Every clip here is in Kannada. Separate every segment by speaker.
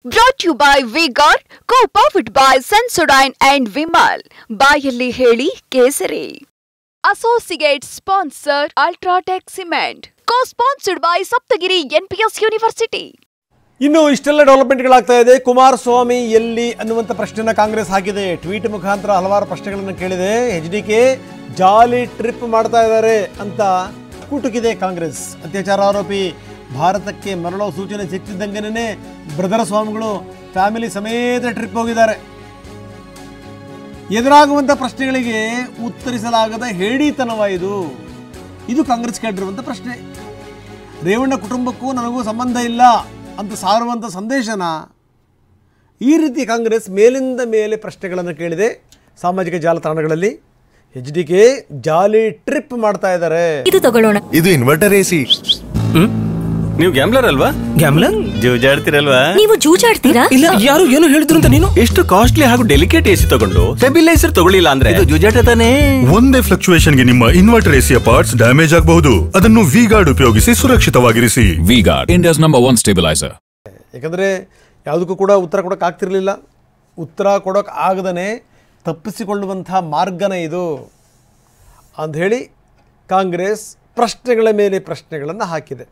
Speaker 1: Brought to you by V-Guard, co-powered by Sensodyne and Vimal. ಬಾಯಲ್ಲಿ ಹೇಳಿ ಕೇಸರಿ. Associate sponsor Ultratech Cement. Co-sponsored by Saptagiri NPS University.
Speaker 2: ಇನ್ನು ಇಷ್ಟೆಲ್ಲ ಡೆವಲಪ್ಮೆಂಟ್ಗಳಾಗ್ತಾ ಇದೆ. ಕುಮಾರಸ್ವಾಮಿ ಎಲ್ಲಿ ಅನ್ನುವಂಥ ಪ್ರಶ್ನೆನ ಕಾಂಗ್ರೆಸ್ ಹಾಕಿದೆ. ಟ್ವೀಟ್ ಮುಖಾಂತರ ಹಲವಾರು ಪ್ರಶ್ನೆಗಳನ್ನು ಕೇಳಿದೆ. HDK ಜಾಲಿ ಟ್ರಿಪ್ ಮಾಡ್ತಾ ಇದ್ದಾರೆ ಅಂತ ಕುಟುಕಿದೆ ಕಾಂಗ್ರೆಸ್. ಅತ್ಯಾಚಾರ ಆರೋಪಿ ಭಾರತಕ್ಕೆ ಮರಳೋ ಸೂಚನೆ ಸಿಕ್ತಿದ್ದಂಗೆನೇ ಬ್ರದರ್ ಸ್ವಾಮಿಗಳು ಫ್ಯಾಮಿಲಿ ಸಮೇತ ಟ್ರಿಪ್ ಹೋಗಿದ್ದಾರೆ. ಎದುರಾಗುವಂಥ ಪ್ರಶ್ನೆಗಳಿಗೆ ಉತ್ತರಿಸಲಾಗದ ಹೇಡಿತನವ ಇದು ಕಾಂಗ್ರೆಸ್ ಕೇಳಿರುವಂಥ ಪ್ರಶ್ನೆ. ರೇವಣ್ಣ ಕುಟುಂಬಕ್ಕೂ ನನಗೂ ಸಂಬಂಧ ಇಲ್ಲ ಅಂತ ಸಾರುವಂಥ ಸಂದೇಶನ ಈ ರೀತಿ ಕಾಂಗ್ರೆಸ್ ಮೇಲಿಂದ ಮೇಲೆ ಪ್ರಶ್ನೆಗಳನ್ನು ಕೇಳಿದೆ. ಸಾಮಾಜಿಕ ಜಾಲತಾಣಗಳಲ್ಲಿ HDK ಜಾಲಿ ಟ್ರಿಪ್ ಮಾಡ್ತಾ ಇದ್ದಾರೆ.
Speaker 3: ಇದು ತಗೊಳ್ಳೋಣ.
Speaker 4: ಇದು ಇನ್ವರ್ಟರ್ AC.
Speaker 5: ನೀವು ಗ್ಯಾಮ್ಲರ್ ಅಲ್ವಾ? ಗ್ಯಾಮ್ಲರ್ ಜೂಜಾಡ್ತಿರಲ್ವಾ?
Speaker 3: ನೀವು ಜೂಜಾಡ್ತೀರಾ?
Speaker 5: ಇಲ್ಲ, ಯಾರು ಏನು ಹೇಳಿದ್ರು ಅಂತ ನೀನು ಎಷ್ಟು ಕಾಸ್ಟ್ಲಿ ಹಾಗೂ ಡೆಲಿಕೇಟ್ AC ತಗೊಂಡು ಸ್ಟೆಬಿಲೈಸರ್ ತಗೊಳ್ಳಿಲ್ಲ ಅಂದ್ರೆ ಇದು ಜೂಜಾಟ ತಾನೇ.
Speaker 4: ಒಂದೇ ಫ್ಲಕ್ಚುಯೇಷನ್ ಗೆ ನಿಮ್ಮ ಇನ್ವರ್ಟರ್ AC ಪಾರ್ಟ್ಸ್ ಡ್ಯಾಮೇಜ್ ಆಗಬಹುದು. ಅದನ್ನು V-Guard ಉಪಯೋಗಿಸಿ ಸುರಕ್ಷಿತವಾಗಿರಿಸಿ.
Speaker 6: V-Guard, India's #1 stabilizer.
Speaker 2: ಯಾಕಂದರೆ ಯಾವುದಕ್ಕೂ ಕೂಡ ಉತ್ತರ ಕೊಡೋಕೆ ಆಗ್ತಿರಲಿಲ್ಲ. ಉತ್ತರ ಕೊಡೋಕೆ ಆಗದೇ ತಪ್ಪಿಸಿಕೊಳ್ಳುವಂಥ ಮಾರ್ಗನೇ ಇದು ಅಂಥೇಳಿ ಕಾಂಗ್ರೆಸ್ ಪ್ರಶ್ನೆಗಳ ಮೇಲೆ ಪ್ರಶ್ನೆಗಳನ್ನು ಹಾಕಿದೆ.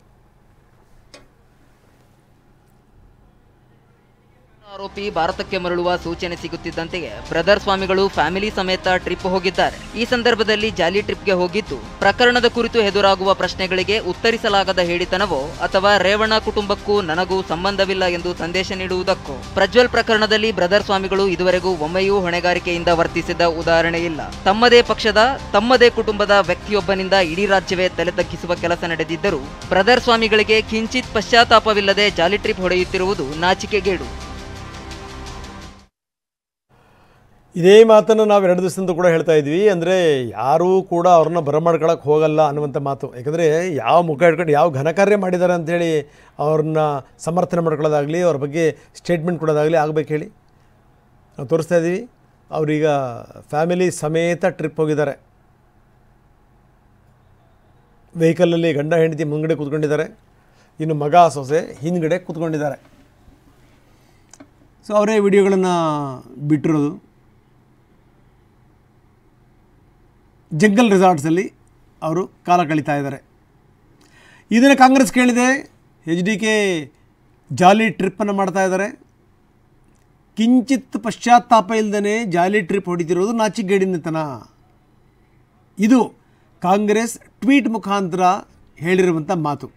Speaker 7: ಆರೋಪಿ ಭಾರತಕ್ಕೆ ಮರಳುವ ಸೂಚನೆ ಸಿಗುತ್ತಿದ್ದಂತೆಯೇ ಬ್ರದರ್ ಸ್ವಾಮಿಗಳು ಫ್ಯಾಮಿಲಿ ಸಮೇತ ಟ್ರಿಪ್ ಹೋಗಿದ್ದಾರೆ. ಈ ಸಂದರ್ಭದಲ್ಲಿ ಜಾಲಿ ಟ್ರಿಪ್ಗೆ ಹೋಗಿದ್ದು ಪ್ರಕರಣದ ಕುರಿತು ಎದುರಾಗುವ ಪ್ರಶ್ನೆಗಳಿಗೆ ಉತ್ತರಿಸಲಾಗದ ಹೇಳಿತನವೋ ಅಥವಾ ರೇವಣ್ಣ ಕುಟುಂಬಕ್ಕೂ ನನಗೂ ಸಂಬಂಧವಿಲ್ಲ ಎಂದು ಸಂದೇಶ ನೀಡುವುದಕ್ಕೋ. ಪ್ರಜ್ವಲ್ ಪ್ರಕರಣದಲ್ಲಿ ಬ್ರದರ್ ಸ್ವಾಮಿಗಳು ಇದುವರೆಗೂ ಒಮ್ಮೆಯೂ ಹೊಣೆಗಾರಿಕೆಯಿಂದ ವರ್ತಿಸಿದ ಉದಾಹರಣೆ ಇಲ್ಲ. ತಮ್ಮದೇ ಪಕ್ಷದ ತಮ್ಮದೇ ಕುಟುಂಬದ ವ್ಯಕ್ತಿಯೊಬ್ಬನಿಂದ ಇಡೀ ರಾಜ್ಯವೇ ತಲೆ ತಗ್ಗಿಸುವ ಕೆಲಸ ನಡೆದಿದ್ದರೂ ಬ್ರದರ್ ಸ್ವಾಮಿಗಳಿಗೆ ಕಿಂಚಿತ್ ಪಶ್ಚಾತ್ತಾಪವಿಲ್ಲದೆ ಜಾಲಿ ಟ್ರಿಪ್ ಹೊಡೆಯುತ್ತಿರುವುದು ನಾಚಿಕೆಗೇಡು.
Speaker 2: ಇದೇ ಮಾತನ್ನು ನಾವು 2 ದಿವಸದಿಂದ ಕೂಡ ಹೇಳ್ತಾ ಇದ್ವಿ. ಅಂದರೆ ಯಾರೂ ಕೂಡ ಅವ್ರನ್ನ ಬರಮಾಡ್ಕೊಳಕ್ಕೆ ಹೋಗಲ್ಲ ಅನ್ನುವಂಥ ಮಾತು. ಯಾಕಂದರೆ ಯಾವ ಮುಖ ಇಟ್ಕೊಂಡು ಯಾವ ಘನಕಾರ್ಯ ಮಾಡಿದ್ದಾರೆ ಅಂಥೇಳಿ ಅವ್ರನ್ನ ಸಮರ್ಥನೆ ಮಾಡ್ಕೊಳ್ಳೋದಾಗಲಿ ಅವ್ರ ಬಗ್ಗೆ ಸ್ಟೇಟ್ಮೆಂಟ್ ಕೊಡೋದಾಗಲಿ ಆಗಬೇಕು ಹೇಳಿ ನಾವು ತೋರಿಸ್ತಾ ಇದ್ದೀವಿ. ಅವರೀಗ ಫ್ಯಾಮಿಲಿ ಸಮೇತ ಟ್ರಿಪ್ ಹೋಗಿದ್ದಾರೆ. ವೆಹಿಕಲಲ್ಲಿ ಗಂಡ ಹೆಂಡತಿ ಮುಂಗಡೆ ಕೂತ್ಕೊಂಡಿದ್ದಾರೆ, ಇನ್ನು ಮಗ ಸೊಸೆ ಹಿಂದ್ಗಡೆ ಕೂತ್ಕೊಂಡಿದ್ದಾರೆ. ಸೊ ಅವರೇ ವಿಡಿಯೋಗಳನ್ನು ಬಿಟ್ಟಿರೋದು. ಜಂಗಲ್ ರೆಸಾರ್ಟ್ಸಲ್ಲಿ ಅವರು ಕಾಲ ಕಳೀತಾ ಇದ್ದಾರೆ. ಇದನ್ನು ಕಾಂಗ್ರೆಸ್ ಕೇಳಿದೆ. HDK ಜಾಲಿ ಟ್ರಿಪ್ಪನ್ನು ಮಾಡ್ತಾ ಇದ್ದಾರೆ. ಕಿಂಚಿತ್ ಪಶ್ಚಾತ್ತಾಪ ಇಲ್ಲದೇ ಜಾಲಿ ಟ್ರಿಪ್ ಹೊಡಿತಿರೋದು ನಾಚಿಕೆಗೇಡಿನತನ. ಇದು ಕಾಂಗ್ರೆಸ್ ಟ್ವೀಟ್ ಮುಖಾಂತರ ಹೇಳಿರುವಂಥ ಮಾತು.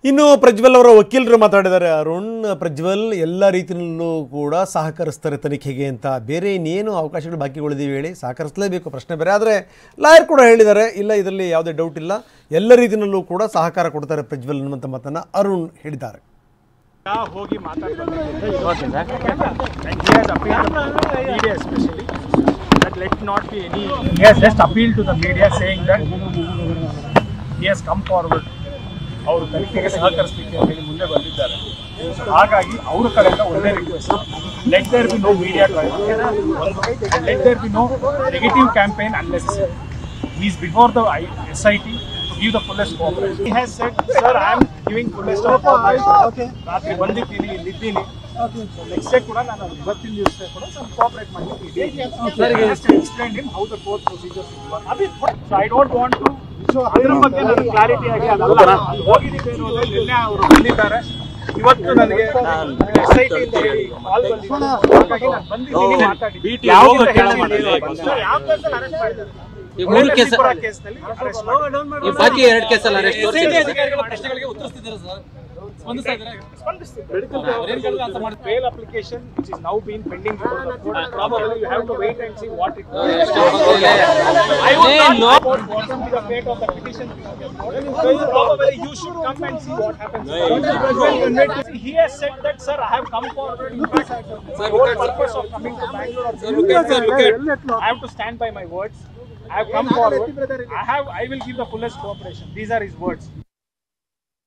Speaker 2: ಇನ್ನು ಪ್ರಜ್ವಲ್ ಅವರ ವಕೀಲರು ಮಾತಾಡಿದ್ದಾರೆ. ಅರುಣ್, ಪ್ರಜ್ವಲ್ ಎಲ್ಲ ರೀತಿಯಲ್ಲೂ ಕೂಡ ಸಹಕರಿಸ್ತಾರೆ ತನಿಖೆಗೆ ಅಂತ. ಬೇರೆ ಇನ್ನೇನು ಅವಕಾಶಗಳು ಬಾಕಿ ಉಳಿದಿವೆ ಹೇಳಿ, ಸಹಕರಿಸಲೇಬೇಕು, ಪ್ರಶ್ನೆ ಬೇರೆ. ಆದರೆ ಲಾಯರ್ ಕೂಡ ಹೇಳಿದ್ದಾರೆ, ಇಲ್ಲ ಇದರಲ್ಲಿ ಯಾವುದೇ ಡೌಟ್ ಇಲ್ಲ, ಎಲ್ಲ ರೀತಿಯಲ್ಲೂ ಕೂಡ ಸಹಕಾರ ಕೊಡ್ತಾರೆ ಪ್ರಜ್ವಲ್ ಅನ್ನುವಂಥ ಮಾತನ್ನು ಅರುಣ್ ಹೇಳಿದ್ದಾರೆ.
Speaker 8: ಹೋಗಿ ಅವರು ತನಿಖೆಗೆ ಸಹಕರಿಸಲಿಕ್ಕೆ ಅಂತ ಹೇಳಿ ಮುಂದೆ ಬಂದಿದ್ದಾರೆ. ಹಾಗಾಗಿ ಅವರ ಕಡೆಯಿಂದ ಒಳ್ಳೆ request, let there be no media trial, let there be no negative campaign unnecessary. He is before the SIT to give the fullest cooperation. He has said, sir, I am giving fullest cooperation. Okay. ರಾತ್ರಿ ಬಂದಿದ್ದೀನಿ, ಇಲ್ಲಿದ್ದೀನಿ. ನೆಕ್ಸ್ಟ್ ಡೇ ಕೂಡ ನಾನು ಇವತ್ತಿನ ದಿವಸ ಕೂಡ ಸ್ವಲ್ಪ ಕೋಆಪರೇಟ್ ಮಾಡ್ತೀನಿ. Explain him how the court procedures work. So I don't want to ಅದರ ಬಗ್ಗೆ ನಾನು ಕ್ಲಾರಿಟಿ ಆಗಿ ಅದಲ್ಲ ಹೋಗಿದ್ದೀವಿ ಅನ್ನೋದು. ನಿನ್ನೆ ಅವರು ಬಂದಿದ್ದಾರೆ, ಇವತ್ತು ನನಗೆ SIT ಇಂದ ಹೇಳಿ ಕಾಲ್ ಬಂದಿದೆ. ಹಾಗಾಗಿ ನಾನು ಬಂದಿದ್ದೀನಿ, ಮಾತಾಡಿದ್ದೀನಿ. ಯಾವ ಕೇಸಲ್ಲಿ ಅರೆಸ್ಟ್ ಮಾಡಿದ್ದಾರೆ? ಈ 3 ಕೇಸಲ್ಲಿ ಅರೆಸ್ಟ್ ಮಾಡಿದ್ದಾರೆ. ಬಾಕಿ 2 ಕೇಸಲ್ಲಿ ಅರೆಸ್ಟ್ ಅಧಿಕಾರಿಗಳ ಪ್ರಶ್ನೆಗಳಿಗೆ ಉತ್ತರಿಸ್ತಿದ್ದಾರೆ sir. Bail application which is now being pending before the court. Probably you have to wait and see what it does. I will not bottom to the fate of the petition. Probably you should come and see what happens. He has said that, sir, I have come forward. In fact, the whole purpose of coming to Bangalore, I have to stand by my words. I have come forward. I will give the fullest cooperation. These are his words.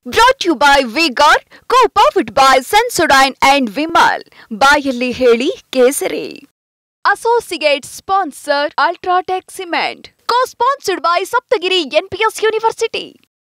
Speaker 1: Brought you by V-Guard, co-powered by Sensodyne and Vimal. ಬಾಯಲ್ಲಿ ಹೇಳಿ ಕೇಸರಿ. Associate sponsor Ultratech Cement. Co-sponsored by Saptagiri NPS University.